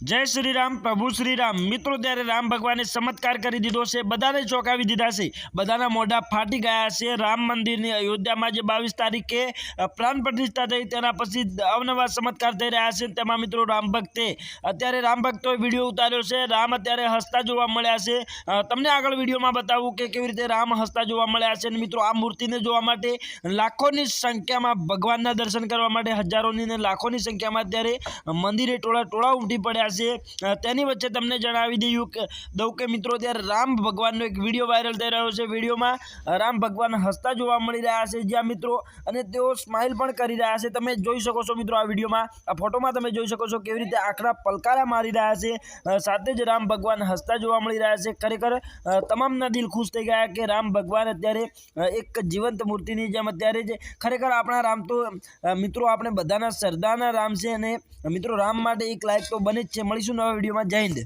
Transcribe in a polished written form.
जय श्री राम प्रभु श्री राम मित्रों त्यारे राम भगवाने चमत्कार कर दीधो छे। बधाने चौंकावी दीधा छे। बधाना मोढा फाटी गया छे। राम मंदिर अयोध्या में 22 तारीखे प्राण प्रतिष्ठा थई तेना पछी अवनवा चमत्कार थई रह्या छे। तेमां मित्रों राम भक्ते अत्यारे राम भक्तोए विडियो उतार्यो छे। राम अत्यारे हसता जोवा मळ्या छे। तमने आगळ विडियोमां बतावुं के केवी रीते राम हसता जोवा मळ्या छे। मित्रों आ मूर्तिने जोवा माटे लाखोनी संख्यामां भगवानना दर्शन करवा माटे हजारोनी ने लाखोनी संख्यामां अत्यारे मंदिरे टोळा टोळा उमटी पड्या तेनी वच्चे तमने जणावी दઉં के मित्रों त्यारे राम भगवाननो एक विडियो वायरल थई रह्यो छे। विडियोमां राम भगवान हसता जोवा मळी रह्या छे ज्यां मित्रों अने तेओ स्माइल पण करी रह्या छे। तमे जोई शको छो मित्रों आ विडियोमां आ फोटोमां तमे जोई शको छो केवी रीते आखरा पलकारा मारी रह्या छे। साथे ज राम भगवान हसता जोवा मळी रह्या छे। खरेखर तमामना दिल खुश थई गया कि राम भगवान अत्यारे एक जीवंत मूर्तिनी जेम अत्यारे ज खरेखर आपणा राम तो मित्रों आपणे बधाना सरदारना राम छे। अने मित्रों राम माटे एक लायक तो बने ज छे। મળીશું નવા વિડીયોમાં। જય હિન્દ।